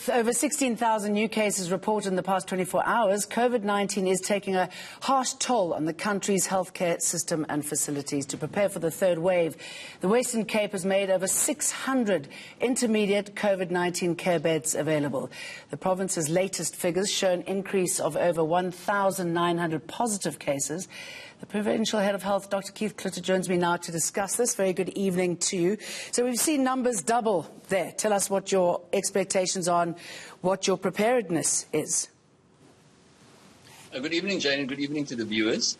With over 16,000 new cases reported in the past 24 hours, COVID-19 is taking a harsh toll on the country's healthcare system and facilities. To prepare for the third wave, the Western Cape has made over 600 intermediate COVID-19 care beds available. The province's latest figures show an increase of over 1,900 positive cases. The provincial head of health, Dr. Keith Cloete, joins me now to discuss this. Very good evening to you. So we've seen numbers double there. Tell us what your expectations are and what your preparedness is. Good evening, Jane, and good evening to the viewers.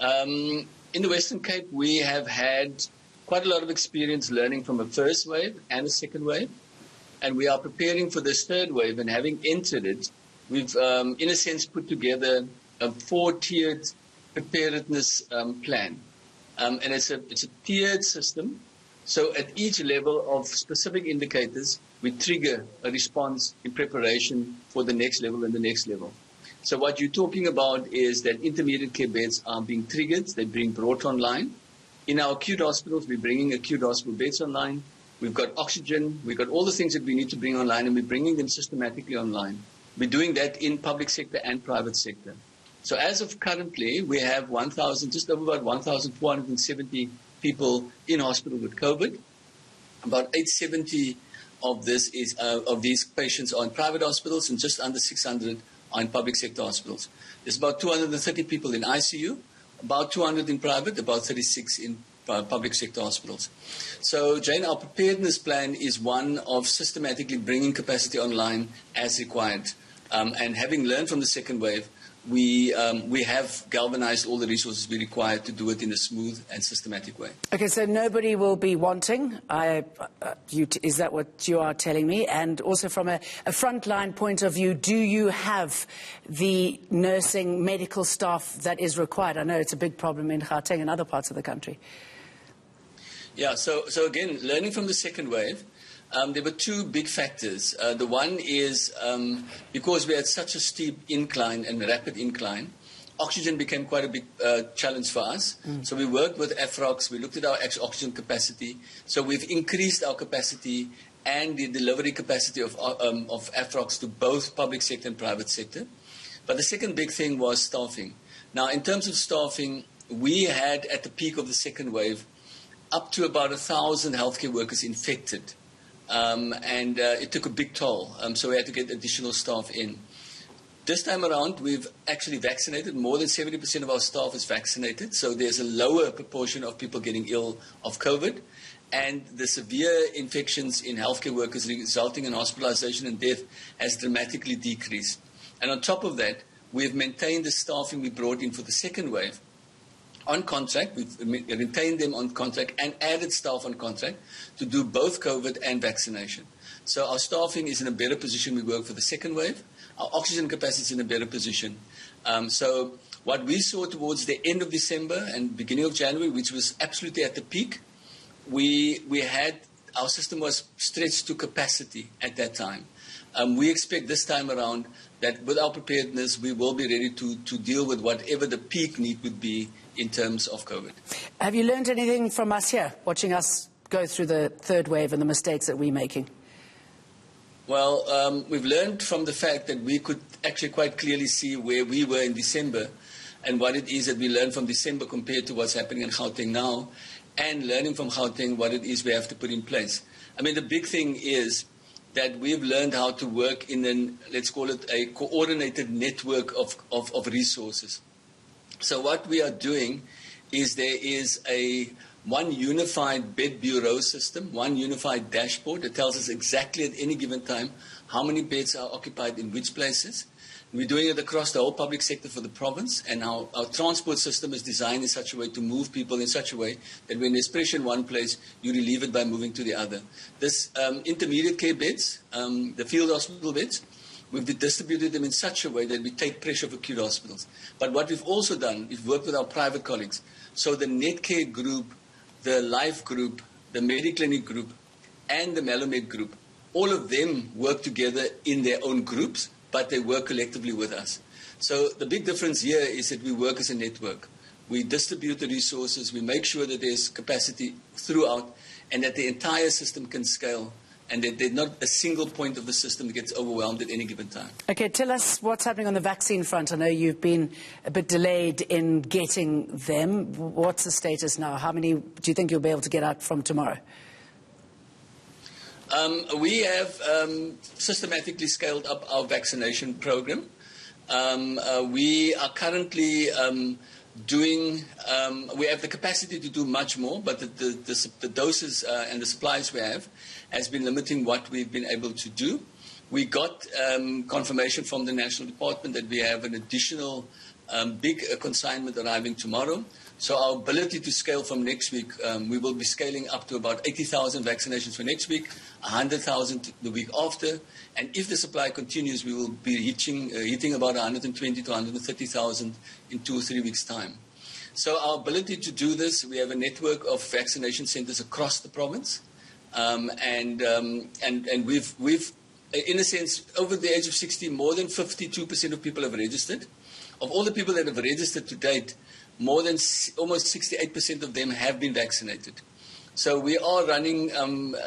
In the Western Cape, we have had quite a lot of experience learning from a first wave and a second wave, and we are preparing for this third wave. And having entered it, we've, in a sense, put together a four-tiered preparedness plan, and it's a tiered system. So at each level of specific indicators, we trigger a response in preparation for the next level and the next level. So what you're talking about is that intermediate care beds are being triggered, they're being brought online. In our acute hospitals, we're bringing acute hospital beds online. We've got oxygen, we've got all the things that we need to bring online, and we're bringing them systematically online. We're doing that in public sector and private sector. So as of currently, we have just over about 1,470 people in hospital with COVID. About 870 of these patients are in private hospitals, and just under 600 are in public sector hospitals. There's about 230 people in ICU, about 200 in private, about 36 in public sector hospitals. So, Jane, our preparedness plan is one of systematically bringing capacity online as required. And having learned from the second wave, we have galvanized all the resources we require to do it in a smooth and systematic way. Okay, so nobody will be wanting, is that what you are telling me? And also from a frontline point of view, do you have the nursing medical staff that is required? I know it's a big problem in Gauteng and other parts of the country. Yeah, so again, learning from the second wave, there were two big factors. The one is because we had such a steep incline and rapid incline, oxygen became quite a big challenge for us. So we worked with AFROX, we looked at our oxygen capacity. So we've increased our capacity and the delivery capacity of AFROX to both public sector and private sector. But the second big thing was staffing. Now, in terms of staffing, we had at the peak of the second wave up to about 1,000 healthcare workers infected. And it took a big toll, so we had to get additional staff in. This time around, we've actually vaccinated. More than 70% of our staff is vaccinated, so there's a lower proportion of people getting ill of COVID. And the severe infections in healthcare workers resulting in hospitalization and death has dramatically decreased. And on top of that, we've maintained the staffing we brought in for the second wave on contract. We've retained them on contract and added staff on contract to do both COVID and vaccination. So our staffing is in a better position. We work for the second wave. Our oxygen capacity is in a better position. So what we saw towards the end of December and beginning of January, which was absolutely at the peak, our system was stretched to capacity at that time. We expect this time around that with our preparedness, we will be ready to deal with whatever the peak need would be in terms of COVID. Have you learned anything from us here, watching us go through the third wave and the mistakes that we're making? Well, we've learned from the fact that we could actually quite clearly see where we were in December and what it is that we learned from December compared to what's happening in Gauteng now, and learning from Gauteng what it is we have to put in place. I mean, the big thing is that we've learned how to work in let's call it a coordinated network of resources. So what we are doing is there is one unified bed bureau system, one unified dashboard that tells us exactly at any given time how many beds are occupied in which places. We're doing it across the whole public sector for the province, and our transport system is designed in such a way to move people in such a way that when there's pressure in one place, you relieve it by moving to the other. This intermediate care beds, the field hospital beds, we've distributed them in such a way that we take pressure off acute hospitals. But what we've also done is worked with our private colleagues. So the Netcare group, the Life group, the Mediclinic group, and the Melomed group, all of them work together in their own groups, but they work collectively with us. So the big difference here is that we work as a network. We distribute the resources, we make sure that there's capacity throughout, and that the entire system can scale and that there's not a single point of the system that gets overwhelmed at any given time. Okay, tell us what's happening on the vaccine front. I know you've been a bit delayed in getting them. What's the status now? How many do you think you'll be able to get out from tomorrow? We have systematically scaled up our vaccination program. We are currently we have the capacity to do much more, but the doses and the supplies we have has been limiting what we've been able to do. We got confirmation from the National Department that we have an additional big consignment arriving tomorrow. So our ability to scale from next week, we will be scaling up to about 80,000 vaccinations for next week, 100,000 the week after. And if the supply continues, we will be hitting about 120 to 130,000 in 2 or 3 weeks' time. So our ability to do this, we have a network of vaccination centres across the province. And we've, in a sense, over the age of 60, more than 52% of people have registered. Of all the people that have registered to date, more than almost 68% of them have been vaccinated. So we are running,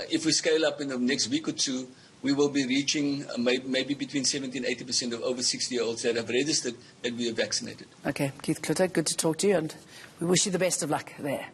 if we scale up in the next week or two, we will be reaching maybe between 70 and 80% of over 60-year-olds that have registered that we are vaccinated. Okay, Keith Cloete, good to talk to you, and we wish you the best of luck there.